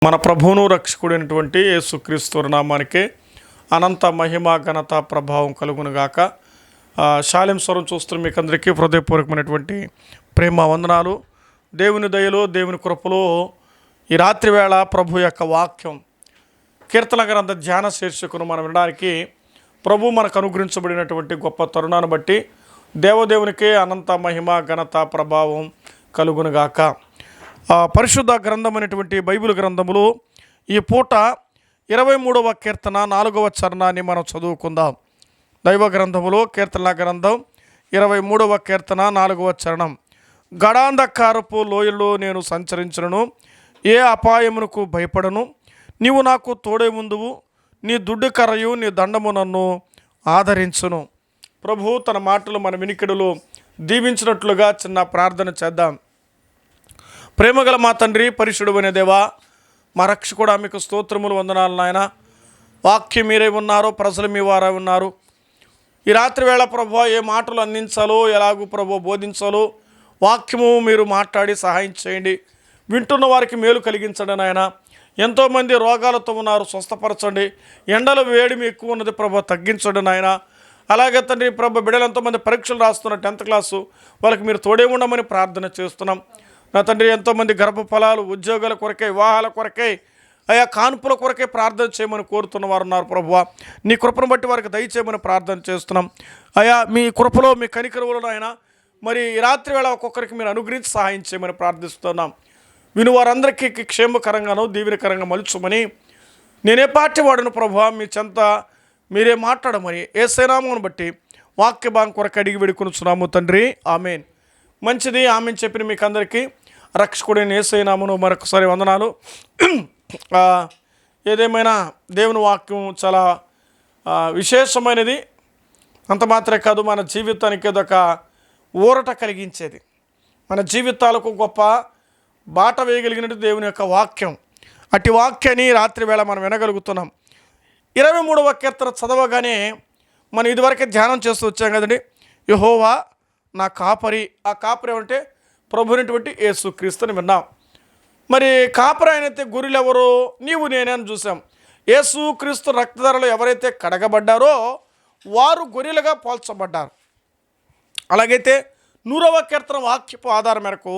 మన ప్రభువును రక్షకుడైనటువంటి యేసుక్రీస్తు నామానికి అనంత మహిమ ఘనత ప్రభావం కలుగునుగాక. శాలెం స్వరం చూస్తున్న మీకు అందరికీ హృదయపూర్వకమైనటువంటి ప్రేమ వందనాలు. దేవుని దయలో దేవుని కృపలో ఈ రాత్రి వేళ ప్రభు యొక్క వాక్యం కీర్తన గ్రంథ ధ్యాన శీర్షికను మనం వినడానికి ప్రభు మనకు అనుగ్రహించబడినటువంటి గొప్ప తరుణాన్ని బట్టి దేవదేవునికి అనంత మహిమ ఘనత ప్రభావం కలుగునుగాక. పరిశుద్ధ గ్రంథం అనేటువంటి బైబిల్ గ్రంథములో ఈ పూట 23వ కీర్తన 4వ చరణాన్ని మనం చదువుకుందాం. దైవ గ్రంథములో కీర్తన గ్రంథం 23వ కీర్తన 4వ చరణం. గడాంధకారపు లోయలో నేను సంచరించను, ఏ అపాయమునకు భయపడను. నీవు నాకు తోడే ముందువు, నీ దుడ్డు కర్రయు నీ దండము నన్ను ఆదరించును. ప్రభు తన మాటలు మన వినికిడులో దీవించినట్లుగా చిన్న ప్రార్థన చేద్దాం. ప్రేమగల మా తండ్రి, పరిశుద్ధుడు అనే దేవా, మా రక్షకుడా, మీకు స్తోత్రములు వందనాలు నాయన. వాక్యం మీరే ఉన్నారు, ప్రజలు మీ వారే ఉన్నారు. ఈ రాత్రి వేళ ప్రభు ఏ మాటలు అందించాలో, ఎలాగూ ప్రభు బోధించాలో వాక్యము మీరు మాట్లాడి సహాయం చేయండి. వింటున్న వారికి మేలు కలిగించండి నాయన. ఎంతోమంది రోగాలతో ఉన్నారు, స్వస్థపరచండి. ఎండలు వేడిమి ఎక్కువ ఉన్నది ప్రభు, తగ్గించండి నాయన. అలాగే తండ్రి ప్రభు, బిడ్డలు ఎంతోమంది పరీక్షలు రాస్తున్న 10th క్లాసు వాళ్ళకి మీరు తోడే ఉండమని ప్రార్థన చేస్తున్నాం నా తండ్రి. ఎంతోమంది గర్భఫలాలు, ఉద్యోగాల కొరకై, వివాహాల కొరకై, ఆయా కాన్పుల కొరకై ప్రార్థన చేయమని కోరుతున్న వారు ఉన్నారు ప్రభువా. నీ కృపను బట్టి వారికి దయచేయమని ప్రార్థన చేస్తున్నాం. అయా మీ కృపలో, మీ కనికరువులో ఆయన మరి ఈ రాత్రి వేళ ఒక్కొక్కరికి మీరు అనుగ్రహించి సహాయం చేయమని ప్రార్థిస్తున్నాం. విను వారందరికీ క్షేమకరంగానూ దీవెనకరంగా మలుచుమని నేనే పార్టీ వాడను ప్రభువా. మీ చెంత మీరే మాట్లాడమని యేసు నామమును బట్టి వాక్య భాగం కొరకు అడిగి వేడుకొనుచున్నాము తండ్రి, ఆమేన్. మంచిది, ఆమెన్ చెప్పిన మీకు అందరికీ రక్షకుడైన యేసు నామమును మరొకసారి వందనాలు. ఏదేమైనా దేవుని వాక్యం చాలా విశేషమైనది. అంత మాత్రమే కాదు, మన జీవితానికి అదొక ఊరట కలిగించేది. మన జీవితాలకు గొప్ప బాట వేయగలిగినట్టు దేవుని యొక్క వాక్యం. అట్టి వాక్యాన్ని రాత్రి వేళ మనం వినగలుగుతున్నాం. 23వ కీర్తన చదవగానే మనం ఇదివరకే ధ్యానం చేస్తూ వచ్చాం కదండి. యెహోవా నా కాపరి. ఆ కాపరి ఏమంటే ప్రభునటువంటి యేసుక్రీస్తుని విన్నాం. మరి కాపరి అయినైతే గొర్రెలు ఎవరు? నీవు నేనే అని చూసాం. యేసుక్రీస్తు రక్తధారలో ఎవరైతే కడగబడ్డారో వారు గొర్రెలుగా పోల్చబడ్డారు. అలాగైతే 100వ కీర్తన వాక్యపు ఆధారం మేరకు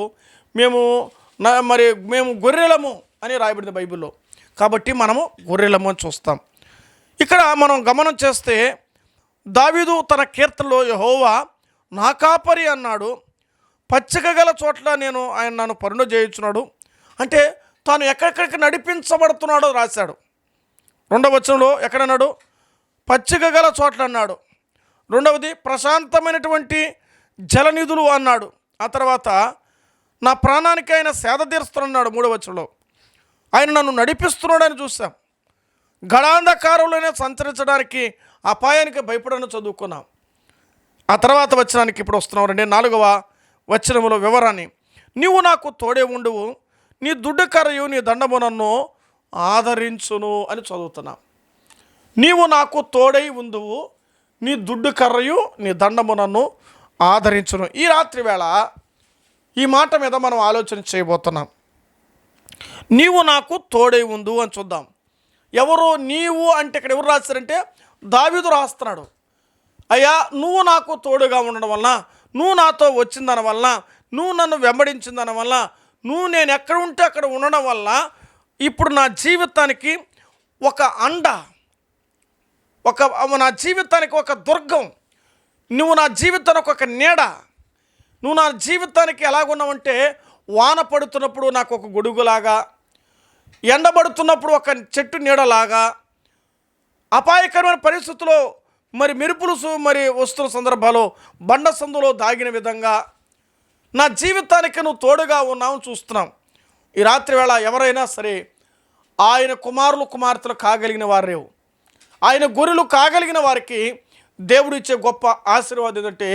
మేము గొర్రెలము అని రాయబడింది బైబిల్లో. కాబట్టి మనము గొర్రెలము అని చూస్తాం. ఇక్కడ మనం గమనం చేస్తే దావీదు తన కీర్తనలో యెహోవా నా కాపరి అన్నాడు, పచ్చిక గల చోట్ల ఆయన నన్ను పరుణ చేయించున్నాడు. అంటే తాను ఎక్కడెక్కడికి నడిపించబడుతున్నాడో రాశాడు. 2వ వచనంలో ఎక్కడన్నాడు? పచ్చిక గల చోట్ల అన్నాడు. 2వది ప్రశాంతమైనటువంటి జలనిధులు అన్నాడు. ఆ తర్వాత నా ప్రాణానికి ఆయన సేద తీరుస్తున్నాడు. 3వ వచనంలో ఆయన నన్ను నడిపిస్తున్నాడని చూసాం. గడాంధకారంలోనే సంచరించడానికి అపాయానికి భయపడని చదువుకున్నాం. ఆ తర్వాత వచనానికి ఇప్పుడు వస్తున్నాం రండి. 4వ వచనములో వివరాన్ని, నీవు నాకు తోడే ఉండువు, నీ దుడ్డు కర్రయు నీ దండము నన్ను ఆదరించును అని చదువుతున్నాం. నీవు నాకు తోడై ఉండువు, నీ దుడ్డు కర్రయు నీ దండము నన్ను ఆదరించును. ఈ రాత్రి వేళ ఈ మాట మీద మనం ఆలోచన చేయబోతున్నాం. నీవు నాకు తోడై ఉండు అని చూద్దాం. ఎవరు నీవు అంటే ఇక్కడ ఎవరు రాస్తారంటే దావీదు రాస్తున్నాడు. అయ్యా, నువ్వు నాకు తోడుగా ఉండడం వలన, నువ్వు నాతో వచ్చిన దాని వలన, నువ్వు నన్ను వెంబడించిన దాని వలన, నువ్వు నేను ఎక్కడ ఉంటే అక్కడ ఉండడం వల్ల ఇప్పుడు నా జీవితానికి ఒక అండ, నా జీవితానికి ఒక దుర్గం, నువ్వు నా జీవితానికి ఒక నీడ. నువ్వు నా జీవితానికి ఎలాగున్నావంటే వాన పడుతున్నప్పుడు నాకు ఒక గొడుగులాగా, ఎండబడుతున్నప్పుడు ఒక చెట్టు నీడలాగా, అపాయకరమైన పరిస్థితుల్లో మరి మెరుపులు వస్తున్న సందర్భాల్లో బండ సందులో దాగిన విధంగా నా జీవితానికి నువ్వు తోడుగా ఉన్నావు చూస్తున్నాం. ఈ రాత్రి వేళ ఎవరైనా సరే ఆయన కుమారులు కుమార్తెలు కాగలిగిన వారే, ఆయన గొర్రెలు కాగలిగిన వారికి దేవుడు ఇచ్చే గొప్ప ఆశీర్వాదం ఏంటంటే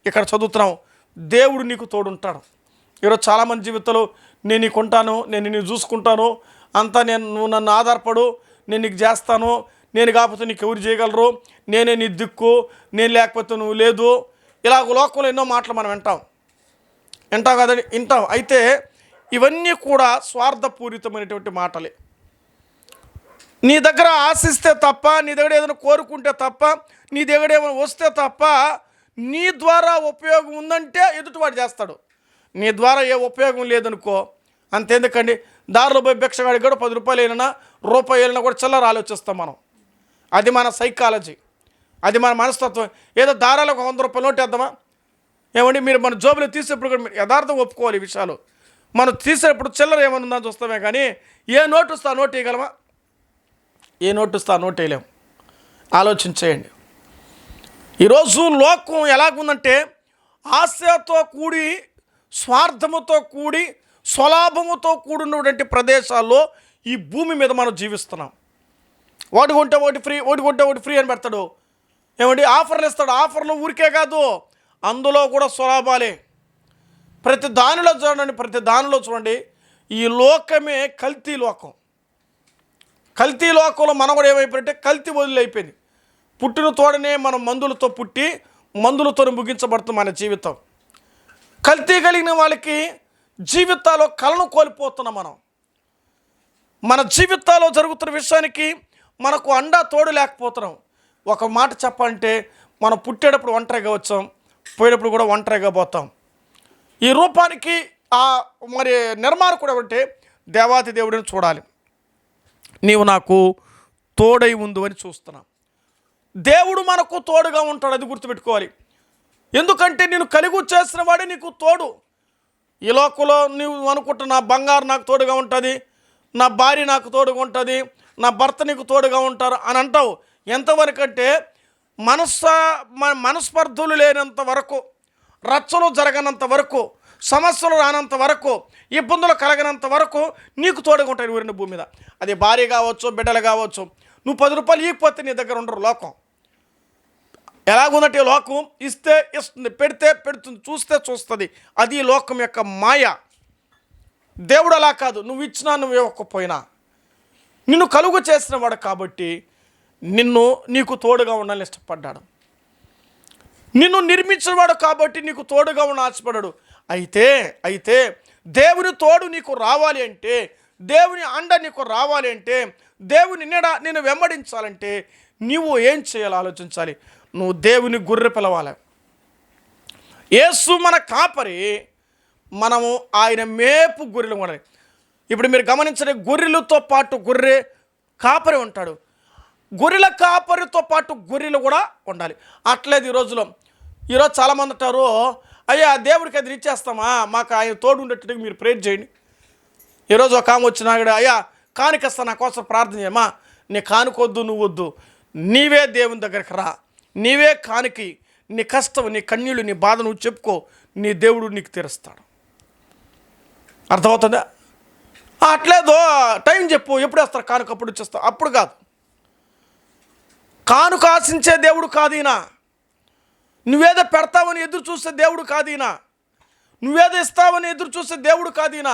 ఇక్కడ చదువుతున్నాం, దేవుడు నీకు తోడుంటాడు. ఈరోజు చాలామంది జీవితంలో నేను నీకు ఉంటాను, నేను నిన్ను చూసుకుంటాను, అంతా నువ్వు నన్ను ఆధారపడు, నేను నీకు చేస్తాను, నేను కాకపోతే నీకు ఎవరు చేయగలరు, నేనే నీ దిక్కు, నేను లేకపోతే నువ్వు లేదు, ఇలాగ లోకంలో ఎన్నో మాటలు మనం వింటాం కదండి, వింటాం. అయితే ఇవన్నీ కూడా స్వార్థపూరితమైనటువంటి మాటలే. నీ దగ్గర ఆశిస్తే తప్ప, నీ దగ్గర ఏదైనా కోరుకుంటే తప్ప, నీ దగ్గర ఏమైనా వస్తే తప్ప, నీ ద్వారా ఉపయోగం ఉందంటే ఎదుటివాడు చేస్తాడు. నీ ద్వారా ఏ ఉపయోగం లేదనుకో, అంతెందుకండి, దారిలో పోయి భిక్షగాడికి కూడా 10 రూపాయలు అయినా రూపాయి అయినా కూడా చిల్లర ఆలోచిస్తాం మనం. అది మన సైకాలజీ, అది మన మనస్తత్వం. ఏదో దారాలకు 100 రూపాయలు నోటు వేద్దామా? ఏమండి, మీరు మన జోబులో తీసేప్పుడు కూడా మీరు యథార్థం ఒప్పుకోవాలి ఈ విషయాలు. మనం తీసేటప్పుడు చిల్లర ఏమనుందని చూస్తామే కానీ ఏ నోటు వస్తే ఆ నోటు వేయగలమా? ఏ నోటు వస్తే ఆ నోటు వేయలేము. ఆలోచించేయండి. ఈరోజు లోకం ఎలాగుందంటే ఆశతో కూడి, స్వార్థముతో కూడి, స్వలాభముతో కూడినటువంటి ప్రదేశాల్లో ఈ భూమి మీద మనం జీవిస్తున్నాం. ఒకటి కొంటే ఒకటి ఫ్రీ, ఒకటి కొంటే ఒకటి ఫ్రీ అని పెడతాడు. ఏమండి, ఆఫర్లు ఇస్తాడు. ఆఫర్లు ఊరికే కాదు, అందులో కూడా స్వలాభాలే. ప్రతి దానిలో చూడండి, ఈ లోకమే కల్తీ లోకం. కల్తీ లోకంలో మనం కూడా ఏమైపోయిందంటే కల్తీ వదిలిపోయింది. పుట్టిన తోడనే మనం మందులతో పుట్టి మందులతో ముగించబడుతుంది మన జీవితం. కల్తీ కలిగిన వాళ్ళకి జీవితాల్లో కలను కోల్పోతున్నాం మనం. మన జీవితాల్లో జరుగుతున్న విషయానికి మనకు అండా తోడు లేకపోతున్నాం. ఒక మాట చెప్పాలంటే, మనం పుట్టేటప్పుడు ఒంటరిగా వచ్చాం, పోయేటప్పుడు కూడా ఒంటరిగా పోతాం. ఈ రూపానికి మరి నిర్మాణకుడు అంటే దేవాతి దేవుడిని చూడాలి. నీవు నాకు తోడై ఉండు అని చూస్తున్నాం. దేవుడు మనకు తోడుగా ఉంటాడు, అది గుర్తుపెట్టుకోవాలి. ఎందుకంటే నేను కలిగి చేసిన వాడే నీకు తోడు. ఈ లోకంలో నువ్వు అనుకుంటున్న నా బంగారు నాకు తోడుగా ఉంటుంది, నా భార్య నాకు తోడుగా ఉంటుంది, నా భర్త నీకు తోడుగా ఉంటారు అని అంటావు. ఎంతవరకు అంటే మనస్పర్ధులు లేనంత వరకు, రచ్చలు జరగనంత వరకు, సమస్యలు రానంత వరకు, ఇబ్బందులు కలగనంత వరకు నీకు తోడుగా ఉంటాయి ఊరిన భూమి మీద. అది భార్య కావచ్చు, బిడ్డలు కావచ్చు. నువ్వు 10 రూపాయలు ఇవ్వకపోతే నీ దగ్గర ఉండరు. లోకం ఎలాగుందంటే, లోకం ఇస్తే ఇస్తుంది, పెడితే పెడుతుంది, చూస్తే చూస్తుంది. అది లోకం యొక్క మాయ. దేవుడు అలా కాదు. నువ్వు ఇచ్చినా నువ్వు ఇవ్వకపోయినా నిన్ను కలుగు చేసిన వాడు కాబట్టి నీకు తోడుగా ఉండాలని ఇష్టపడ్డాడు. నిన్ను నిర్మించినవాడు కాబట్టి నీకు తోడుగా ఉన్న ఆశపడ్డాడు. అయితే దేవుని తోడు నీకు రావాలి అంటే, దేవుని అండ నీకు రావాలి అంటే, దేవుని నీడ నేను వెంబడించాలంటే నీవు ఏం చేయాలో ఆలోచించాలి. నువ్వు దేవుని గొర్రె పిలవాలి. యేసు మన కాపరి, మనము ఆయన మేపు గొర్రెలు ఉండాలి. ఇప్పుడు మీరు గమనించండి, గొర్రెలతో పాటు గొర్రె కాపరి ఉంటాడు. గొర్రెల కాపరితో పాటు గొర్రెలు కూడా ఉండాలి. అట్లేదు ఈరోజు చాలామంది అంటారు, అయ్యా దేవుడికి అది ఇచ్చేస్తామా, మాకు ఆయన తోడు ఉండేట్టుగా మీరు ప్రేర్ చేయండి. ఈరోజు ఒక ఆమె వచ్చినా కూడా, అయ్యా కానికస్తా, నా కోసం ప్రార్థన చేయమా, నీ కానుకొద్దు, నువ్వు వద్దు, నీవే దేవుని దగ్గరికి రా, నీవే కానికి, నీ కష్టం, నీ కన్నీళ్ళు, నీ బాధ నువ్వు చెప్పుకో, నీ దేవుడు నీకు తీరుస్తాడు. అర్థమవుతుందా? అట్లేదో టైం చెప్పు, ఎప్పుడు వేస్తారు కానుక, అప్పుడు వచ్చేస్తావు. అప్పుడు కాదు. కానుక ఆశించే దేవుడు కాదు ఈయన. నువ్వేదో పెడతావని ఎదురు చూసే దేవుడు కాదు ఈయన. నువ్వేదో ఇస్తావని ఎదురు చూసే దేవుడు కాదు ఈయన.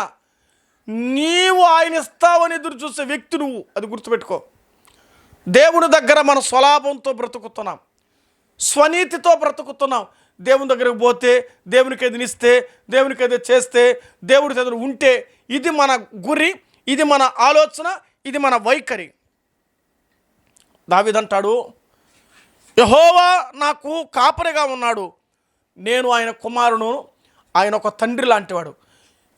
నీవు ఆయన ఇస్తావని ఎదురు చూసే వ్యక్తి నువ్వు. అది గుర్తుపెట్టుకో. దేవుని దగ్గర మన స్వలాభంతో బ్రతుకుతున్నాం, స్వనీతితో బ్రతుకుతున్నాం. దేవుని దగ్గరకు పోతే, దేవునికి ఏదైనా ఇస్తే, దేవునికి ఏదో చేస్తే, దేవుడికి ఏదైనా ఉంటే, ఇది మన గురి, ఇది మన ఆలోచన, ఇది మన వైఖరి. దావీదంటాడు, యెహోవా నాకు కాపరిగా ఉన్నాడు, నేను ఆయన కుమారును, ఆయన ఒక తండ్రి లాంటివాడు.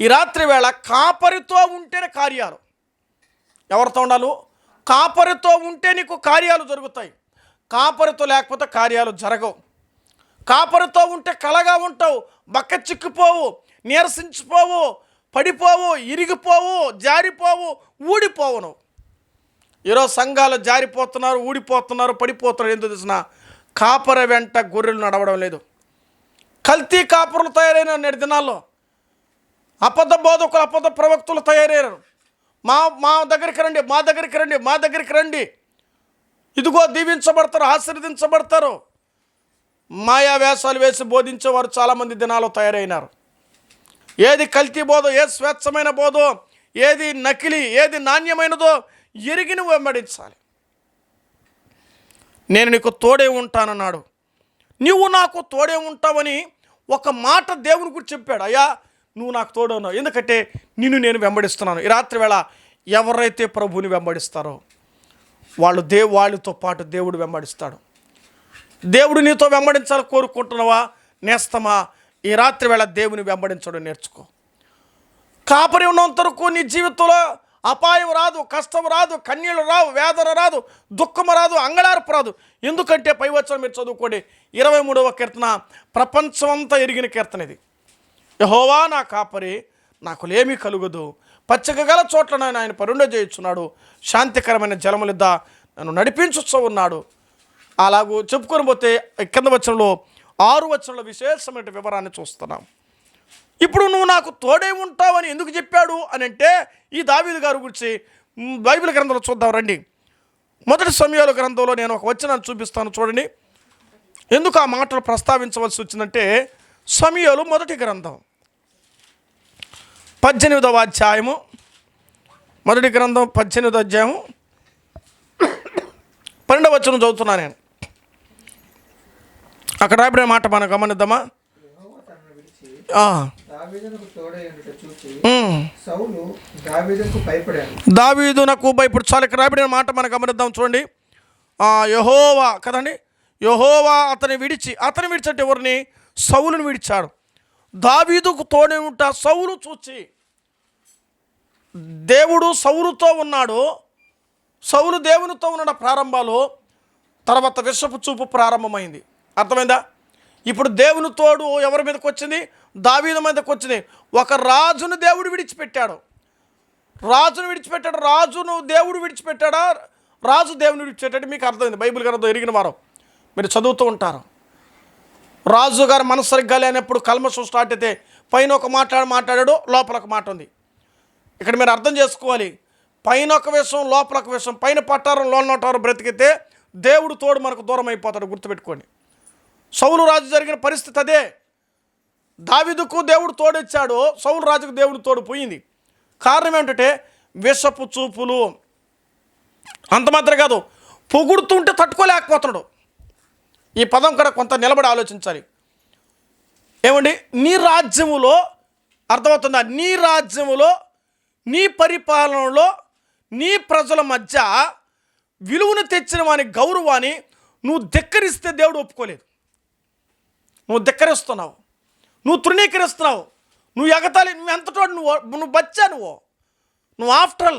ఈ రాత్రి వేళ కాపరితో ఉంటేనే కార్యాలు. ఎవరితో ఉండాలి? కాపరితో ఉంటే నీకు కార్యాలు జరుగుతాయి. కాపరితో లేకపోతే కార్యాలు జరగవు. కాపరితో ఉంటే కలగా ఉంటావు, బక్క చిక్కిపోవు, నీరసించిపోవు, పడిపోవు, ఇరిగిపోవు, జారిపోవు, ఊడిపోవు. నువ్వు ఈరోజు సంఘాలు జారిపోతున్నారు, ఊడిపోతున్నారు, పడిపోతున్నారు. ఎందుకు తెలిసిన? కాపరి వెంట గొర్రెలు నడవడం లేదు. కల్తీ కాపరులు తయారైన నేటి దినాల్లో అబద్ధ బోధకులు, అబద్ధ ప్రవక్తులు తయారయ్యారు. మా దగ్గరికి రండి, మా దగ్గరికి రండి, మా దగ్గరికి రండి, ఇదిగో దీవించబడతారు, ఆశీర్వదించబడతారు. మాయా వేషాలు వేసి బోధించేవారు చాలామంది దినాల్లో తయారైనారు. ఏది కల్తీ బోధో, ఏది స్వేచ్ఛమైన బోధో, ఏది నకిలీ, ఏది నాణ్యమైనదో ఎరిగి నువ్వు వెంబడించాలి. నేను నీకు తోడే ఉంటానన్నాడు. నువ్వు నాకు తోడే ఉంటావని ఒక మాట దేవుని గురించి చెప్పాడు. అయ్యా నువ్వు నాకు తోడు ఉన్నావు, ఎందుకంటే నిన్ను నేను వెంబడిస్తున్నాను. ఈ రాత్రి వేళ ఎవరైతే ప్రభువుని వెంబడిస్తారో, వాళ్ళతో పాటు దేవుడు వెంబడిస్తాడు. దేవుడు నీతో వెంబడించాలని కోరుకుంటున్నావా నేస్తమా? ఈ రాత్రి వేళ దేవుని వెంబడించడం నేర్చుకో. కాపరి ఉన్నంత వరకు నీ జీవితంలో అపాయం రాదు, కష్టం రాదు, కన్నీళ్ళు రావు, వేదన రాదు, దుఃఖం రాదు, అంగళార్పు రాదు. ఎందుకంటే పై వచనం మీరు చదువుకోండి, 23వ కీర్తన, ప్రపంచమంతా ఎరిగిన కీర్తన ఇది. యెహోవా నా కాపరి, నాకు లేమి కలుగదు, పచ్చిక గల చోట్ల ఆయన పరుండజేయుచున్నాడు, శాంతికరమైన జలములిద్ద నన్ను నడిపించుతూ ఉన్నాడు. అలాగూ చెప్పుకొని పోతే కింద వచనంలో 6 వచనంలో విశేషమైన వివరాన్ని చూస్తున్నాం. ఇప్పుడు నువ్వు నాకు తోడే ఉంటావని ఎందుకు చెప్పాడు అని అంటే, ఈ దావీదు గారి గురించి బైబిల్ గ్రంథంలో చూద్దాం రండి. మొదటి సమూయేలు గ్రంథంలో నేను ఒక వచనాన్ని చూపిస్తాను చూడండి. ఎందుకు ఆ మాటలు ప్రస్తావించవలసి వచ్చిందంటే, సమూయేలు మొదటి గ్రంథం 18వ అధ్యాయము, మొదటి గ్రంథం 18వ అధ్యాయము 12వ వచనం చదువుతున్నాను నేను. అక్కడ రాబడిన మాట మనం గమనిద్దామా? దావీదునకు భయపడు. చాలా ఇక్కడ రాబడిన మాట మనం గమనిద్దాం చూడండి. యెహోవా కదండి, యెహోవా అతని విడిచంటే ఎవరిని? సౌలుని విడిచాడు. దావీదుకు తోడే ఉంటా సౌలు చూచి, దేవుడు సౌలుతో ఉన్నాడు, సౌలు దేవునితో ఉన్న ప్రారంభాలు, తర్వాత విషపు చూపు ప్రారంభమైంది. అర్థమైందా? ఇప్పుడు దేవుని తోడు ఎవరి మీదకి వచ్చింది? దావీదు మీదకి వచ్చింది. ఒక రాజును దేవుడు విడిచిపెట్టాడు. రాజును దేవుడు విడిచిపెట్టాడా? రాజు దేవుని విడిచిపెట్టాడు. మీకు అర్థమైంది. బైబిల్ గ్రంథం ఎరిగిన వారు మీరు చదువుతూ ఉంటారు. రాజు గారు మనసు సరిగ్గా లేనప్పుడు కల్మషం స్టార్ట్ అయితే పైన ఒక మాట్లాడాడు, లోపల ఒక మాట ఉంది. ఇక్కడ మీరు అర్థం చేసుకోవాలి. పైన ఒక విషయం, లోపల ఒక విషయం. పైన పట్టారం, లోనటారం బ్రతికితే దేవుడు తోడు మనకు దూరం అయిపోతాడు. గుర్తుపెట్టుకోండి. సౌలు రాజు జరిగిన పరిస్థితి అదే. దావీదుకు దేవుడు తోడిచ్చాడు, సౌలు రాజుకు దేవుడు తోడు పోయింది. కారణం ఏమిటంటే విషపు చూపులు. అంత మాత్రం కాదు, పొగుడుతుంటే తట్టుకోలేకపోతున్నాడు. ఈ పదం కూడా కొంత నిలబడి ఆలోచించాలి. ఏమండి, నీ రాజ్యములో అర్థమవుతుందా? నీ రాజ్యములో, నీ పరిపాలనలో, నీ ప్రజల మధ్య విలువను తెచ్చిన వాని గౌరవాన్ని నువ్వు ధిక్కరిస్తే దేవుడు ఒప్పుకోలేదు. నువ్వు ధిక్కరిస్తున్నావు, నువ్వు తృణీకరిస్తున్నావు, నువ్వు ఎగతాలి, నువ్వు ఎంతటో నువ్వు బచ్చా, నువ్వు ఆఫ్టర్ ఆల్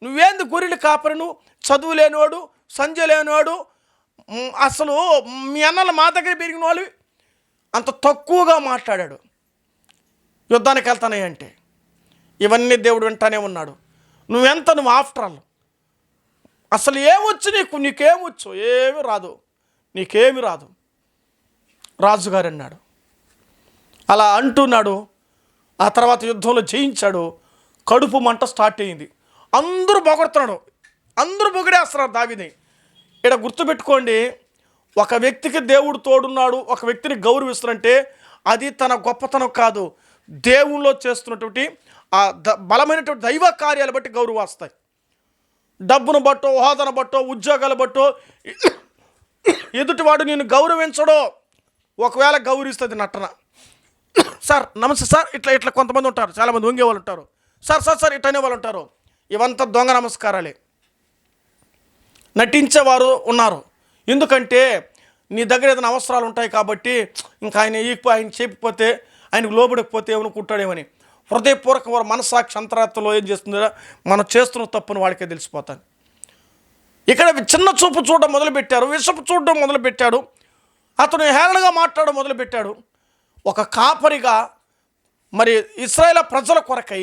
నువ్వేంది గొర్రెలు కాపరి, నువ్వు చదువు లేనివాడు, సంజయ్ లేనివాడు, అసలు మీ అన్నలు మా దగ్గర పెరిగిన వాళ్ళు అంత తక్కువగా మాట్లాడాడు. యుద్ధానికి వెళ్తానే అంటే ఇవన్నీ దేవుడు వింటానే ఉన్నాడు. నువ్వు ఆఫ్టర్ ఆల్ అసలు ఏమొచ్చు నీకేమొచ్చు? ఏమి రాదు, నీకేమి రాదు. రాజుగారు అన్నాడు. అలా అంటున్నాడు. ఆ తర్వాత యుద్ధంలో జయించాడు. కడుపు మంట స్టార్ట్ అయ్యింది. అందరూ పొగడుతున్నాడు, అందరూ పొగిడేస్తున్నారు దావీదుని. ఇక్కడ గుర్తుపెట్టుకోండి, ఒక వ్యక్తికి దేవుడు తోడున్నాడు, ఒక వ్యక్తిని గౌరవిస్తున్నంటే అది తన గొప్పతనం కాదు, దేవుళ్ళలో చేస్తున్నటువంటి ఆ బలమైనటువంటి దైవ కార్యాలు బట్టి గౌరవం వస్తాయి. డబ్బును బట్టో, హోదాను బట్టో, ఉద్యోగాలు బట్టో ఎదుటివాడు నేను గౌరవించడో, ఒకవేళ గౌరవిస్తుంది నటన. సార్ నమస్తే సార్, ఇట్లా కొంతమంది ఉంటారు, చాలామంది వంగే వాళ్ళు ఉంటారు. సార్ ఇట్లా అనేవాళ్ళు ఉంటారు. ఇవంతా దొంగ నమస్కారాలే. నటించేవారు ఉన్నారు. ఎందుకంటే నీ దగ్గర ఏదైనా అవసరాలు ఉంటాయి కాబట్టి ఇంకా ఆయన చెప్పిపోతే, ఆయనకు లోబడకపోతే ఏమనుకుంటాడేమని హృదయపూర్వక వారు మనస్సాక్షి అంతరాత్మలో ఏం చేస్తుందో మనం చేస్తున్న తప్పును వాడికే తెలిసిపోతాను. ఇక్కడ చిన్న చూపు చూడడం మొదలుపెట్టారు, విషపు చూడడం మొదలుపెట్టాడు, అతను హేళనగా మాట్లాడడం మొదలుపెట్టాడు. ఒక కాపరిగా మరి ఇశ్రాయేలు ప్రజల కొరకై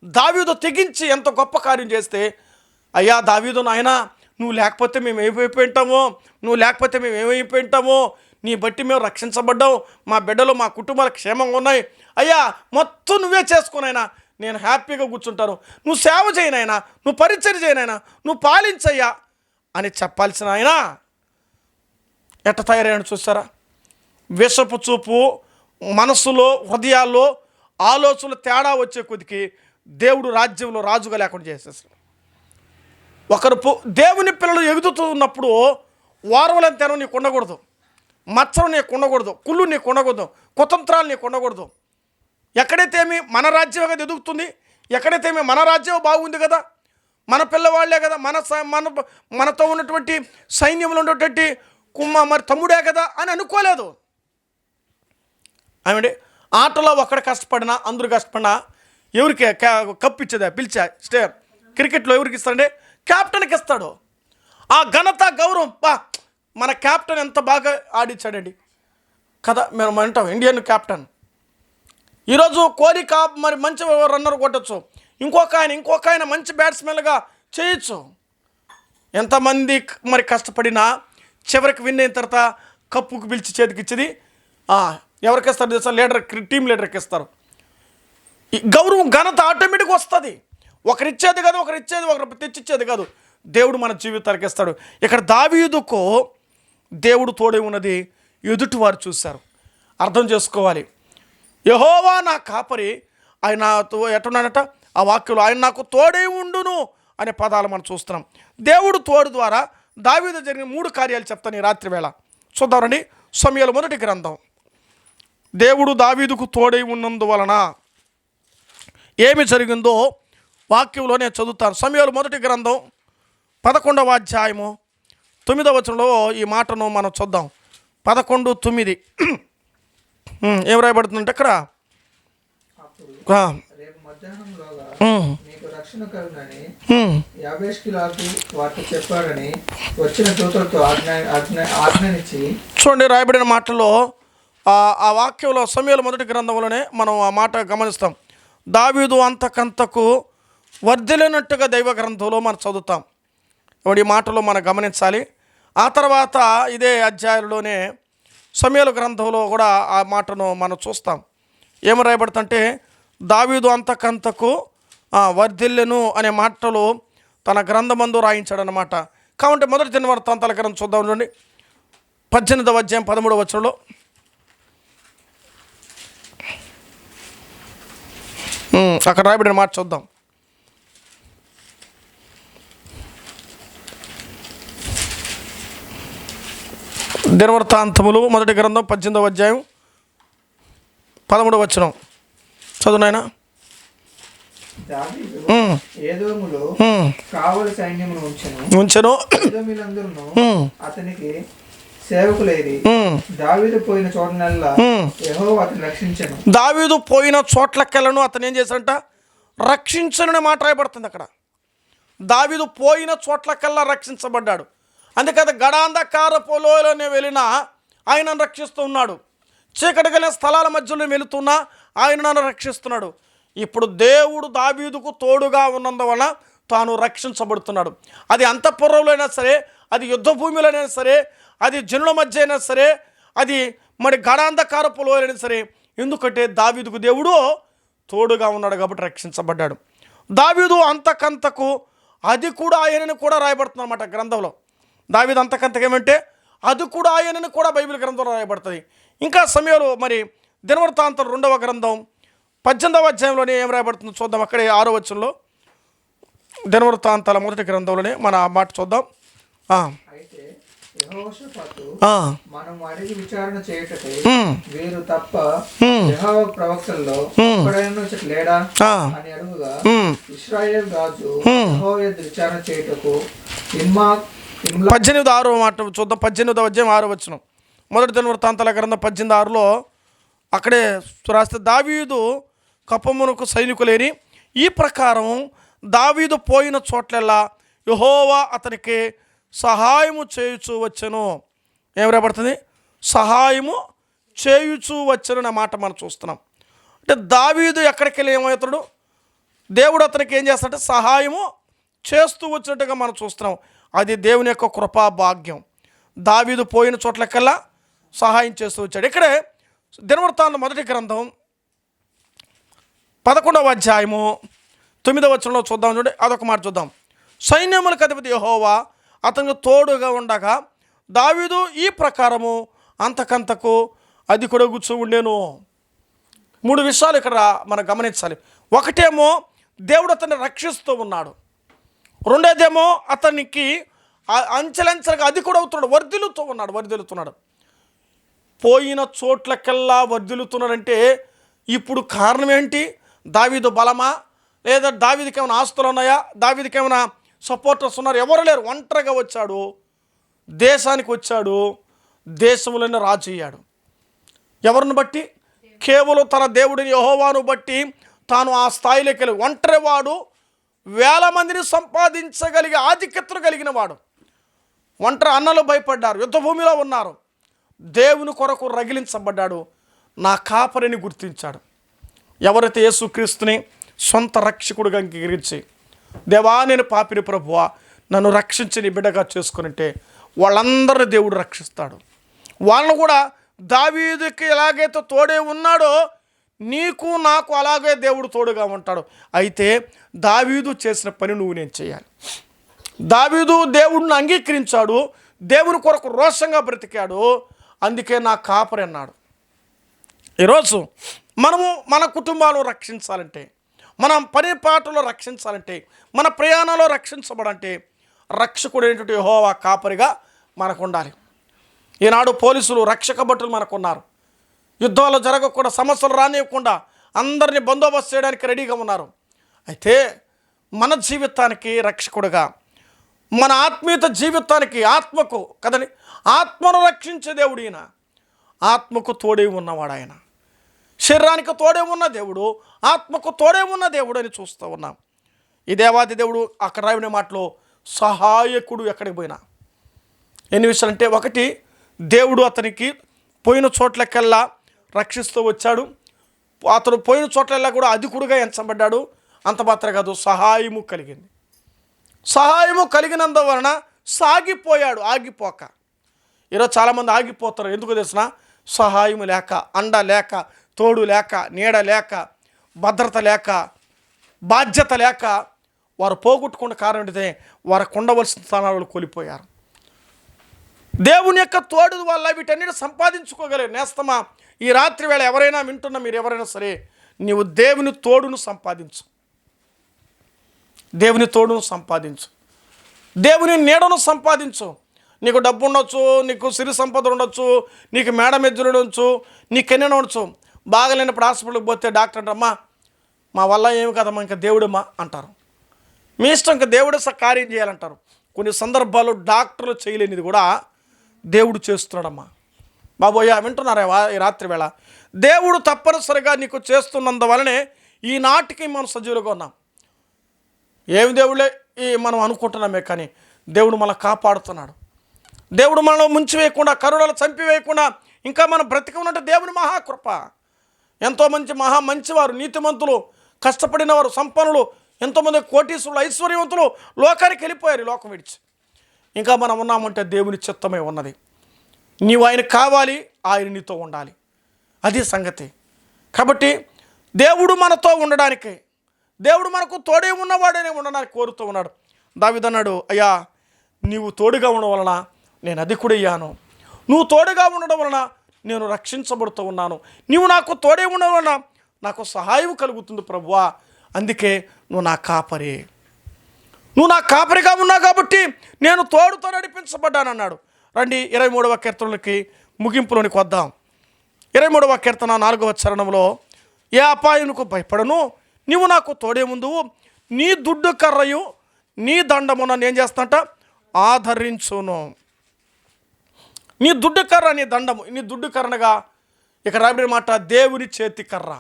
దావీదు తెగించి ఎంత గొప్ప కార్యం చేస్తే, అయ్యా దావీదు నాయనా, నువ్వు లేకపోతే మేము ఏమైపోయి ఉంటామో, నీ బట్టి మేము రక్షించబడ్డాం, మా బిడ్డలు మా కుటుంబాలు క్షేమంగా ఉన్నాయి, అయ్యా మొత్తం నువ్వే చేసుకునైనా నేను హ్యాపీగా కూర్చుంటాను, నువ్వు సేవ చేయనైనా, నువ్వు పరిచయం చేయనైనా, నువ్వు పాలించయ్యా అని చెప్పాల్సిన ఆయన ఎట్ట తయారైన చూస్తారా? విషపు చూపు, మనసులో హృదయాల్లో ఆలోచనలు తేడా వచ్చే కొద్దికి దేవుడు రాజ్యంలో రాజుగా లేకుండా చేసేసాడు. దేవుని పిల్లలు ఎగుతుతూ ఉన్నప్పుడు వారవలంతేనో నీకు ఉండకూడదు, మచ్చలు నీకు ఉండకూడదు, కుళ్ళు నీకు ఉండకూడదు, కుతంత్రాలు నీకు ఉండకూడదు. ఎక్కడైతే మన రాజ్యం కదా ఎదుగుతుంది, ఎక్కడైతే మన రాజ్యం బాగుంది కదా, మన పిల్లవాళ్లే కదా, మనతో ఉన్నటువంటి సైన్యంలో ఉన్నటువంటి మరి తమ్ముడే కదా అని అనుకోలేదు. ఆమె ఆటలో ఒక్కడ కష్టపడినా అందరూ కష్టపడినా ఎవరికి కప్పు ఇచ్చేదా పిలిచా క్రికెట్లో ఎవరికి ఇస్తాడంటే క్యాప్టెన్కి ఇస్తాడు. ఆ ఘనత గౌరవం మన క్యాప్టెన్ ఎంత బాగా ఆడించాడండి కదా, మేము అంటాం ఇండియన్ క్యాప్టెన్. ఈరోజు కోహ్లీ మరి మంచి రన్నర్ కొట్టచ్చు, ఇంకొక ఆయన మంచి బ్యాట్స్మెన్గా చేయొచ్చు. ఎంతమంది మరి కష్టపడినా చివరికి విన్ అయిన తర్వాత కప్పుకు పిలిచి చేతికి ఇచ్చేది ఎవరికి ఇస్తారు తెలుసా? టీం లీడర్కి ఇస్తారు. గౌరవం ఘనత ఆటోమేటిక్గా వస్తుంది. ఒకరిచ్చేది కాదు, ఒకరు తెచ్చిచ్చేది కాదు, దేవుడు మన జీవితాలకు ఇస్తాడు. ఇక్కడ దావీదుకు దేవుడు తోడే ఉన్నది ఎదుటి వారు చూశారు. అర్థం చేసుకోవాలి. యెహోవా నా కాపరి, ఆయన ఎట్టున్నాడట ఆ వాక్యంలో, ఆయన నాకు తోడే ఉండును అనే పదాలు మనం చూస్తున్నాం. దేవుడు తోడు ద్వారా దావీదు జరిగిన 3 కార్యాలు చెప్తాను ఈ రాత్రి వేళ. చూద్దామండి. సమూయేలు మొదటి గ్రంథం. దేవుడు దావీదుకు తోడై ఉన్నందువలన ఏమి జరిగిందో వాక్యంలో నేను చదువుతాను. సమూయేలు మొదటి గ్రంథం 11వ అధ్యాయము 9వ వచనంలో ఈ మాటను మనం చూద్దాం. 11:9 ఏం రాయబడుతుందంటే ఇక్కడ చూడండి, రాయబడిన మాటల్లో ఆ వాక్యంలో సమూయేలు మొదటి గ్రంథంలోనే మనం ఆ మాట గమనిస్తాం. దావీదు అంతకంతకు వర్ధిల్లినట్టుగా దైవ గ్రంథంలో మనం చదువుతాం. ఈ మాటలో మనం గమనించాలి. ఆ తర్వాత ఇదే అధ్యాయంలోనే సమూయేలు గ్రంథంలో కూడా ఆ మాటను మనం చూస్తాం. ఏమి రాయబడుతుంటే దావీదు అంతకంతకు వర్ధిల్లెను అనే మాటలు తన గ్రంథమందు రాయించాడనమాట. కాబట్టి మొదటి దినవృత్తాంతాల గ్రంథం చూద్దాం. చూడండి 18వ అధ్యాయం 13వ వచనంలో అక్కడ రాయబడిన మాట చూద్దాం. దినవృత్తాంతములు మొదటి గ్రంథం 18వ అధ్యాయం 13వ వచనం చదువు నాయనా. కావలి సైన్యమును ఉంచెను, అతనికి సేవకులైరి. దావీదు పోయిన చోటనల్లా యెహోవా అతన్ని రక్షించెను. దావీదు పోయిన చోట్లకెళ్ళను అతను ఏం చేశాడంట? రక్షించను మాట రాయబడుతుంది అక్కడ. దావీదు పోయిన చోట్లకల్లా రక్షించబడ్డాడు. అందుకని గడాంధకారపు లోయలోనే వెళ్ళినా ఆయన రక్షిస్తూ ఉన్నాడు. చీకటి కలిగిన స్థలాల మధ్యలో వెళుతున్నా ఆయన నన్ను రక్షిస్తున్నాడు. ఇప్పుడు దేవుడు దావీదుకు తోడుగా ఉన్నందువలన తాను రక్షించబడుతున్నాడు. అది అంతఃపురంలో అయినా సరే, అది యుద్ధ భూమిలో అయినా సరే, అది జనుల మధ్య అయినా సరే, అది మరి గడాంధకారపు లోయైనా సరే, ఎందుకంటే దావీదుకు దేవుడు తోడుగా ఉన్నాడు కాబట్టి రక్షించబడ్డాడు. దావీదు అంతకంతకు అది కూడా ఆయనని కూడా రాయబడుతుంది అన్నమాట గ్రంథంలో. దావీదు అంతకంతకు ఏమంటే అది కూడా ఆయనని కూడా బైబిల్ గ్రంథంలో రాయబడుతుంది. ఇంకా సమయంలో మరి దినవృత్తాంతం 2వ గ్రంథం 18వ అధ్యాయంలోనే ఏం రాయబడుతుందో చూద్దాం. అక్కడే 6వ వచనంలో దినవృత్తాంతాల మొదటి గ్రంథంలోనే మన ఆ మాట చూద్దాం. అయితే యెహోషాపాతు మనం అడిగి విచారణ చేయుటకై వీరు తప్ప యెహోవా ప్రవక్తల్లో ఒక్కడైనా లేడా అని అడుగుగా, ఇశ్రాయేలు రాజు యెహోవా యొద్ద విచారణ చేయుటకు 18వ మాట చూద్దాం. 18వ అధ్యాయం 6వ వచనం. మొదటి దినవృత్తాంతాల గ్రంథం 18:6లో అక్కడే రాస్తే, దావీదు కప్పమునకు సైనికులేని ఈ ప్రకారం దావీదు పోయిన చోట్లెల్లా యెహోవా అతనికి సహాయము చేయుచూ వచ్చెను. ఏం రాబడుతుంది? సహాయము చేయుచూ వచ్చెను అనే మాట మనం చూస్తున్నాం. అంటే దావీదు ఎక్కడికి వెళ్ళి ఏమవుతాడు? దేవుడు అతనికి ఏం చేస్తాడంటే సహాయము చేస్తూ వచ్చినట్టుగా మనం చూస్తున్నాం. అది దేవుని యొక్క కృపా భాగ్యం. దావీదు పోయిన చోట్లకల్లా సహాయం చేస్తూ వచ్చాడు. ఇక్కడే దినవృత్తాంతం మొదటి గ్రంథం 11వ అధ్యాయము 9వ వచనంలో చూద్దాం. చూడండి, అదొక మాట చూద్దాం. సైన్యములకు అధిపతి యెహోవా అతనికి తోడుగా ఉండగా దావీదు ఈ ప్రకారము అంతకంతకు అధికుడగుచూ ఉండేను. 3 విషయాలు ఇక్కడ మనం గమనించాలి. ఒకటేమో దేవుడు అతన్ని రక్షిస్తూ ఉన్నాడు. రెండోదేమో అతనికి అంచెలంచెలుగా అధికుడవుతున్నాడు, వర్ధిల్లుతున్నాడు. పోయిన చోట్లకెల్లా వర్ధిల్లుతున్నాడంటే ఇప్పుడు కారణం ఏంటి? దావీదు బలమా, లేదా దావీదుకి ఏమైనా ఆస్తులు ఉన్నాయా, దావీదుకి ఏమైనా సపోర్టర్స్ ఉన్నారు, ఎవరు లేరు. ఒంటరిగా వచ్చాడు, దేశానికి వచ్చాడు, దేశంలోనే రాజు అయ్యాడు. ఎవరిని బట్టి? కేవలం తన దేవుడిని యెహోవాను బట్టి తాను ఆ స్థాయిలోకి వెళ్ళి ఒంటరి వాడు, వేల మందిని సంపాదించగలిగే ఆధిక్యతలు కలిగిన వాడు. ఒంటరి అన్నలు భయపడ్డారు, యుద్ధభూమిలో ఉన్నారు. దేవుని కొరకు రగిలించబడ్డాడు, నా కాపరిని గుర్తించాడు. ఎవరైతే యేసుక్రీస్తుని సొంత రక్షకుడిగా అంగీకరించి, దేవా నేను పాపిని ప్రభువా నన్ను రక్షించి నీ బిడ్డగా చేసుకునింటే వాళ్ళందరినీ దేవుడు రక్షిస్తాడు. వాళ్ళను కూడా దావీదుకి ఎలాగైతే తోడే ఉన్నాడో నీకు నాకు అలాగే దేవుడు తోడుగా ఉంటాడు. అయితే దావీదు చేసిన పని నేను చేయాలి. దావీదు దేవుడిని అంగీకరించాడు, దేవుని కొరకు రోషంగా బ్రతికాడు, అందుకే నా కాపరి అన్నాడు. ఈరోజు మనము మన కుటుంబాలను రక్షించాలంటే, మన పని పాటలో రక్షించాలంటే, మన ప్రయాణంలో రక్షించబడంటే రక్షకుడైనటువంటి యెహోవా కాపరిగా మనకు ఉండాలి. ఈనాడు పోలీసులు రక్షక భటులు మనకున్నారు. యుద్ధాలు జరగకుండా, సమస్యలు రానివ్వకుండా అందరినీ బందోబస్తు చేయడానికి రెడీగా ఉన్నారు. అయితే మన జీవితానికి రక్షకుడుగా, మన ఆత్మీయత జీవితానికి, ఆత్మకు కదని ఆత్మను రక్షించే దేవుడు ఈయన. ఆత్మకు తోడే ఉన్నవాడు ఆయన. శరీరానికి తోడే ఉన్న దేవుడు, ఆత్మకు తోడే ఉన్న దేవుడు అని చూస్తూ ఉన్నాం. ఈ దేవాది దేవుడు అక్కడ రాయబడిన మాటలో సహాయకుడు ఎక్కడికి పోయినా ఎన్ని విషయాలు అంటే, ఒకటి దేవుడు అతనికి పోయిన చోట్లకెల్లా రక్షిస్తూ వచ్చాడు. అతను పోయిన చోట్లల్లా కూడా అధికుడుగా ఎంచబడ్డాడు. అంత మాత్రం కాదు, సహాయము కలిగింది. సహాయము కలిగినందువలన సాగిపోయాడు, ఆగిపోక. ఈరోజు చాలామంది ఆగిపోతారు. ఎందుకు తెలిసిన? సహాయం లేక, అండ లేక, తోడు లేక, నీడ లేక, భద్రత లేక, బాధ్యత లేక వారు పోగొట్టుకున్న కారణం ఏంటంటే వారికి ఉండవలసిన స్థానాలు కోల్పోయారు. దేవుని యొక్క తోడు వల్ల వీటన్నిటి సంపాదించుకోగలరు. నేస్తమా, ఈ రాత్రి వేళ ఎవరైనా వింటున్నా మీరు ఎవరైనా సరే, నీవు దేవుని తోడును సంపాదించు, దేవుని తోడును సంపాదించు, దేవుని నీడను సంపాదించు. నీకు డబ్బు ఉండొచ్చు, నీకు సిరి సంపదలు ఉండొచ్చు, నీకు మేడ మెజ్జులు ఉండొచ్చు, నీకు ఎన్నెన్న ఉండొచ్చు. బాగలేనప్పుడు హాస్పిటల్కి పోతే డాక్టర్ అంటారమ్మా మా వల్ల ఏమి కదమ్మా, ఇంకా దేవుడమ్మా అంటారు. మీ ఇష్టం, ఇంకా దేవుడే కార్యం చేయాలంటారు. కొన్ని సందర్భాల్లో డాక్టర్లు చేయలేనిది కూడా దేవుడు చేస్తున్నాడమ్మా. బాబోయ్య వింటున్నారా ఈ రాత్రి వేళ? దేవుడు తప్పనిసరిగా నీకు చేస్తున్నందువలనే ఈనాటికి మనం సజీవులుగా ఉన్నాం. ఏమి దేవుడే మనం అనుకుంటున్నామే, కానీ దేవుడు మనం కాపాడుతున్నాడు. దేవుడు మనలో ముంచివేయకుండా, కరుణలు చంపివేయకుండా ఇంకా మనం బ్రతికి ఉన్నట్టు దేవుని మహాకృప. ఎంతో మంచివారు, నీతిమంతులు, కష్టపడిన వారు, సంపన్నులు, ఎంతోమంది కోటీశ్వరులు, ఐశ్వర్యవంతులు లోకానికి వెళ్ళిపోయారు, లోకం విడిచి. ఇంకా మనం ఉన్నామంటే దేవుని చిత్తమే ఉన్నది. నీవు ఆయన కావాలి, ఆయన నీతో ఉండాలి, అది సంగతి. కాబట్టి దేవుడు మనతో ఉండడానికి, దేవుడు మనకు తోడే ఉన్నవాడనే ఉండడానికి కోరుతూ ఉన్నాడు. దావీదు అన్నాడు, అయ్యా నీవు తోడుగా ఉండడం వలన నేను అధికుడయ్యాను, నువ్వు తోడుగా ఉండడం వలన నేను రక్షించబడుతూ ఉన్నాను, నీవు నాకు తోడే ఉండడం వలన నాకు సహాయం కలుగుతుంది ప్రభువా, అందుకే నువ్వు నా కాపరి, నువ్వు నా కాపరిగా ఉన్నావు కాబట్టి నేను తోడుతో నడిపించబడ్డాను అన్నాడు. రండి 23వ కీర్తనలకి ముగింపులోనికి వద్దాం. 23వ కీర్తన 4వ చరణంలో, ఏ అపాయమునకు భయపడను, నీవు నాకు తోడే ముందు, నీ దుడ్డు కర్రయు నీ దండము నన్ను ఏం చేస్తాంట ఆదరించును. నీ దుడ్డు కర్ర, నీ దండము. నీ దుడ్డు కర్రనగా ఇక్కడ రాబడిన మాట దేవుని చేతి కర్ర.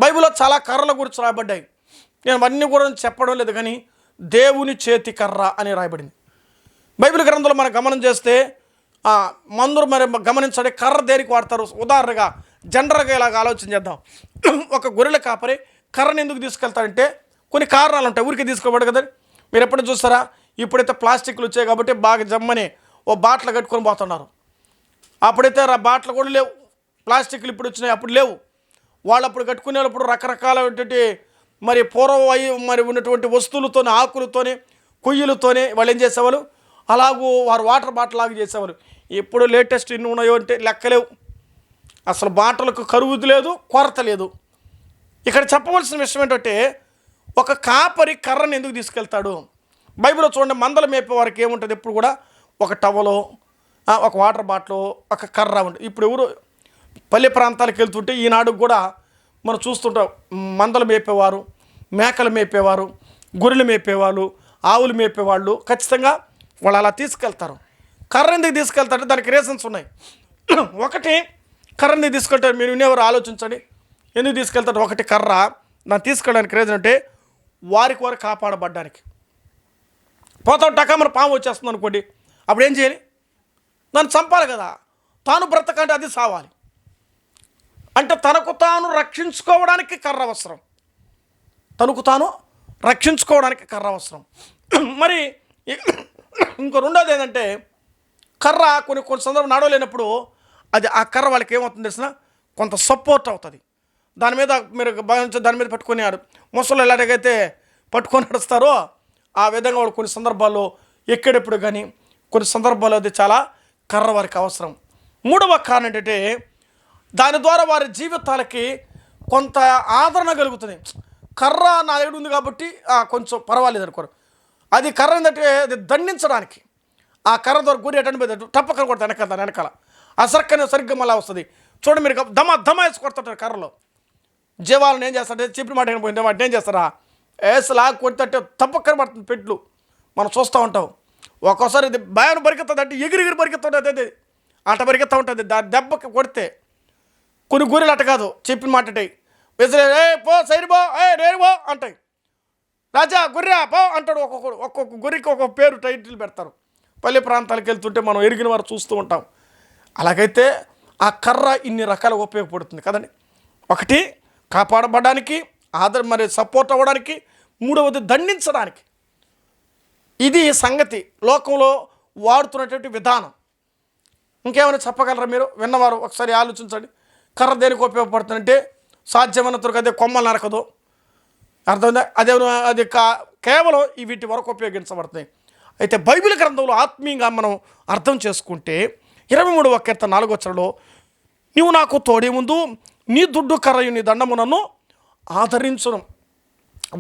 బైబిల్లో చాలా కర్రల గురించి రాయబడ్డాయి, నేను అవన్నీ కూడా చెప్పడం లేదు, కానీ దేవుని చేతి కర్ర అని రాయబడింది బైబిల్ గ్రంథంలో. మనం గమనం చేస్తే మందురు మరి గమనించండి, కర్ర దేనికి వాడతారు. ఉదాహరణగా జనరల్గా ఇలాగ ఆలోచన చేద్దాం. ఒక గొర్రెల కాపరి కర్రను ఎందుకు తీసుకెళ్తారంటే కొన్ని కారణాలు ఉంటాయి, ఊరికి తీసుకోబడు కదా. మీరు ఎప్పుడు చూస్తారా? ఇప్పుడైతే ప్లాస్టిక్లు వచ్చాయి కాబట్టి బాగా జమ్మని ఓ బాటలు కట్టుకొని పోతున్నారు. అప్పుడైతే బాటలు కూడా లేవు, ప్లాస్టిక్లు ఇప్పుడు వచ్చినాయి, అప్పుడు లేవు. వాళ్ళు అప్పుడు కట్టుకునేటప్పుడు రకరకాలైనటువంటి మరి పూర్వం మరి ఉన్నటువంటి వస్తువులతోనే, ఆకులతోనే, కొయ్యలతోనే వాళ్ళు ఏం చేసేవాళ్ళు, అలాగూ వారు వాటర్ బాటిల్ లాగా చేసేవారు. ఇప్పుడు లేటెస్ట్ ఎన్ని ఉన్నాయో అంటే లెక్కలేవు. అసలు బాటలకు కరువు లేదు, కొరత లేదు. ఇక్కడ చెప్పవలసిన విషయం ఏంటంటే, ఒక కాపరి కర్రను ఎందుకు తీసుకెళ్తాడు? బైబిల్లో చూడండి, మందలు మేపే వారికి ఏముంటుంది, ఎప్పుడు కూడా ఒక టవలో, ఒక వాటర్ బాటిల్, ఒక కర్ర ఉంటుంది. ఇప్పుడు ఎవరు పల్లె ప్రాంతాలకు వెళ్తుంటే ఈనాడు కూడా మనం చూస్తుంటాం, మందలు మేపేవారు, మేకలు మేపేవారు, గొర్రెలు మేపేవాళ్ళు, ఆవులు మేపేవాళ్ళు ఖచ్చితంగా వాళ్ళు అలా తీసుకెళ్తారు. కర్ర ఎందుకు తీసుకెళ్తారంటే దానికి రీజన్స్ ఉన్నాయి. ఒకటి, కర్ర ఎందుకు తీసుకెళ్తారు మీరు వినేవారు ఆలోచించండి. ఎందుకు తీసుకెళ్తారు? ఒకటి, కర్ర దాన్ని తీసుకెళ్ళడానికి రీజన్ అంటే వారికి వారు కాపాడబడ్డానికి. పోతాం టకామర పాము వచ్చేస్తుంది అనుకోండి, అప్పుడు ఏం చేయాలి? దాన్ని చంపాలి కదా. తాను బ్రతకంటే అది సావాలి అంటే తనకు తాను రక్షించుకోవడానికి కర్ర అవసరం. తనకు తాను రక్షించుకోవడానికి కర్ర అవసరం. మరి ఇంకో రెండోది ఏంటంటే కర్ర కొన్ని సందర్భం నడవలేనప్పుడు అది ఆ కర్ర వాళ్ళకి ఏమవుతుంది తెలిసిన కొంత సపోర్ట్ అవుతుంది. దాని మీద మీరు దాని మీద పట్టుకొని ముసలు ఎలాగైతే పట్టుకొని నడుస్తారో ఆ విధంగా వాళ్ళు కొన్ని సందర్భాల్లో ఎక్కడెప్పుడు కానీ కొన్ని సందర్భాల్లో అది చాలా కర్ర వారికి అవసరం. మూడవ కారణం ఏంటంటే దాని ద్వారా వారి జీవితాలకి కొంత ఆదరణ కలుగుతుంది. కర్ర నా దగ్గర ఉంది కాబట్టి కొంచెం పర్వాలేదు అనుకోరు. అది కర్ర ఏంటంటే అది దండించడానికి ఆ కర్ర ద్వారా గురి ఎటువంటి టప్పకర కొడతా వెనకాల ఆ సరిగ్గా మళ్ళీ వస్తుంది. చూడండి మీరు దమ వేసి కొడుతుంటారు కర్రలో. జీవాలను ఏం చేస్తారంటే చెప్పిన మాట పోయింది వాటిని ఏం చేస్తారా వేసలా కొడితే తప్పకర పడుతుంది పెట్లు మనం చూస్తూ ఉంటాం. ఒక్కోసారి ఇది భయాన్ని పరిగెత్తుంది అంటే ఎగిరి పరిగెత్తుంటుంది. అది అట పరిగెత్తా ఉంటుంది. దాని దెబ్బకి కొడితే కొన్ని గొర్రెలు అట్ట కాదు చెప్పిన మాట విసిరే పో సైడ్ పో రేరు పో అంటాయి. రాజా గొర్రె పో అంటాడు. ఒక్కొక్క గొర్రెకి ఒక్కొక్క పేరు టైటిల్ పెడతారు. పల్లె ప్రాంతాలకు వెళ్తుంటే మనం ఎరిగిన వారు చూస్తూ ఉంటాం. అలాగైతే ఆ కర్ర ఇన్ని రకాలుగా ఉపయోగపడుతుంది కదండి. ఒకటి, కాపాడబడడానికి, మరి సపోర్ట్ అవ్వడానికి. మూడవది, దండించడానికి. ఇది సంగతి లోకంలో వాడుతున్నటువంటి విధానం. ఇంకేమైనా చెప్పగలరా మీరు? విన్నవారు ఒకసారి ఆలోచించండి. కర్ర దేనికి ఉపయోగపడుతుందంటే సాధ్యమైనంతవరకు అదే కొమ్మలు నరకదు, అర్థమైందా? అది కేవలం వీటి వరకు ఉపయోగించబడుతుంది. అయితే బైబిల్ గ్రంథంలో ఆత్మీయంగా మనం అర్థం చేసుకుంటే 23వ కీర్తన 4వ వచనంలో నీవు నాకు తోడే ముందు నీ దుడ్డు కర్రయు నీ దండము నన్ను ఆదరించును.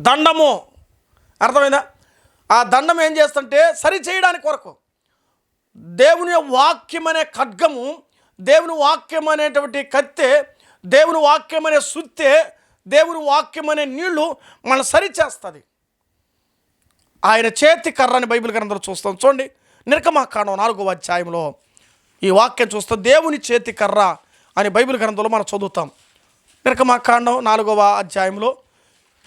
దండము అర్థమైందా? ఆ దండం ఏం చేస్తుంటే సరి చేయడానికి వరకు దేవుని వాక్యం అనే ఖడ్గము, దేవుని వాక్యం అనేటువంటి కత్తె, దేవుని వాక్యం అనే సుత్తె, దేవుని వాక్యం అనే నీళ్లు మనం సరిచేస్తుంది. ఆయన చేతి కర్ర అని బైబిల్ గ్రంథంలో చూస్తాం. చూడండి నిర్గమకాండం 4వ అధ్యాయంలో ఈ వాక్యం చూస్తాం. దేవుని చేతి కర్ర అని బైబిల్ గ్రంథంలో మనం చదువుతాం. నిర్గమకాండం 4వ అధ్యాయంలో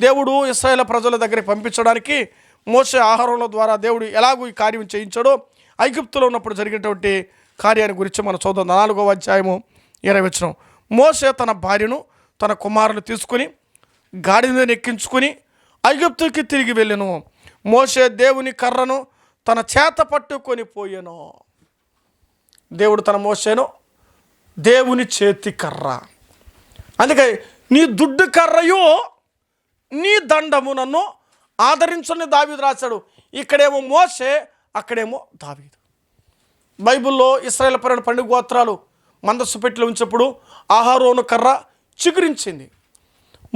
దేవుడు ఇశ్రాయేలు ప్రజల దగ్గరికి పంపించడానికి మోషే ఆహారంల ద్వారా దేవుడు ఎలాగూ ఈ కార్యం చేయించాడో ఐగుప్తులో ఉన్నప్పుడు జరిగినటువంటి కార్యాన్ని గురించి మనం చదువుతాం. 4వ అధ్యాయము 20వ వచనం. మోషే తన భార్యను తన కుమారులు తీసుకుని గాడిద మీద ఎక్కించుకుని ఐగుప్తుకి తిరిగి వెళ్ళెను. మోషే దేవుని కర్రను తన చేత పట్టుకొని పోయెను. దేవుడు తన మోషేను దేవుని చేతి కర్ర. అందుకే నీ దుడ్డు కర్రయు నీ దండము నన్ను ఆదరించుని దావీదు రాశాడు. ఇక్కడేమో మోషే, అక్కడేమో దావీదు. బైబిల్లో ఇశ్రాయేలు పైన 12 గోత్రాలు మందస్సు పెట్టెలో ఉంచినప్పుడు అహరోను కర్ర చిగురించింది.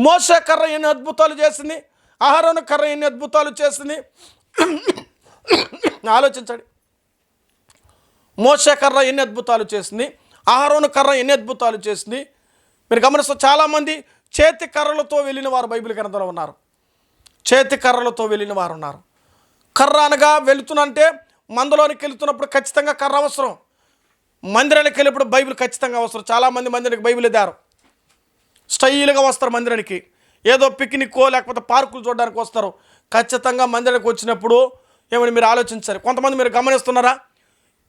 మోషే కర్ర ఎన్ని అద్భుతాలు చేసింది, అహరోను కర్ర ఎన్ని అద్భుతాలు చేసింది ఆలోచించండి. మోషే కర్ర ఎన్ని అద్భుతాలు చేసింది, అహరోను కర్ర ఎన్ని అద్భుతాలు చేసింది. మీరు గమనిస్తే చాలామంది చేతి కర్రలతో వెళ్ళిన వారు బైబిల్ గ్రంథంలో ఉన్నారు. చేతి కర్రలతో వెళ్ళిన వారు ఉన్నారు. కర్ర అనగా వెళుతున్నంటే మందలోనికి వెళుతున్నప్పుడు ఖచ్చితంగా కర్ర అవసరం. మందిరానికి వెళ్ళినప్పుడు బైబిల్ ఖచ్చితంగా అవసరం. చాలామంది మందిరానికి బైబిల్ దారు స్టైల్గా వస్తారు. మందిరానికి ఏదో పిక్నిక్కో లేకపోతే పార్కులు చూడడానికి వస్తారు. ఖచ్చితంగా మందిరానికి వచ్చినప్పుడు ఏమని మీరు ఆలోచించారు. కొంతమంది మీరు గమనిస్తున్నారా,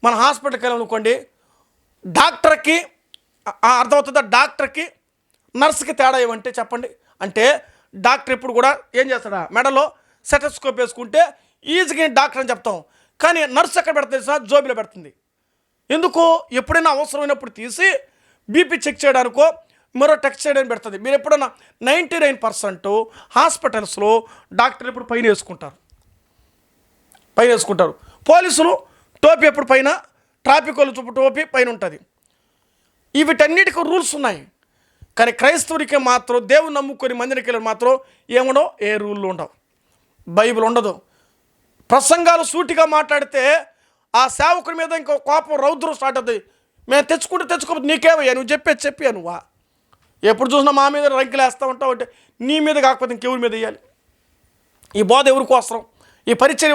మన హాస్పిటల్కి వెళ్ళాలనుకోండి, డాక్టర్కి అర్థమవుతుందా, డాక్టర్కి నర్సుకి తేడా ఏమంటే చెప్పండి. అంటే డాక్టర్ ఎప్పుడు కూడా ఏం చేస్తాడా, మెడలో సెటస్కోప్ వేసుకుంటే ఈజీగా డాక్టర్ అని చెప్తాం. కానీ నర్సు ఎక్కడ పెడుతుంది, జోబిలో పెడుతుంది. ఎందుకు? ఎప్పుడైనా అవసరమైనప్పుడు తీసి బీపీ చెక్ చేయడానికో మరో టెస్ట్ చేయడానికి పెడుతుంది. మీరు ఎప్పుడైనా 99% హాస్పిటల్స్లో డాక్టర్లు ఎప్పుడు పైన వేసుకుంటారు. పోలీసులు టోపీ ఎప్పుడు పైన, ట్రాఫిక్ వాళ్ళు చూపు టోపీ పైన ఉంటుంది. వీటన్నిటికీ రూల్స్ ఉన్నాయి. కానీ క్రైస్తవుడికి మాత్రం దేవుని నమ్ముకొని మందిరికి వెళ్ళి మాత్రం ఏముండవు, ఏ రూళ్ళు ఉండవు, బైబిల్ ఉండదు. ప్రసంగాలు సూటిగా మాట్లాడితే ఆ సేవకుడి మీద ఇంకో కోపం రౌద్రం స్టార్ట్ అవుతుంది. మేము తెచ్చుకోకపోతే నీకేమయ్యా, నువ్వు చెప్పా నువ్వా, ఎప్పుడు చూసినా మా మీద రంకిలు వేస్తూ ఉంటావు అంటే నీ మీద కాకపోతే ఇంకెవరి మీద వేయాలి? ఈ బోధ ఎవరికి అవసరం? ఈ పరిచయం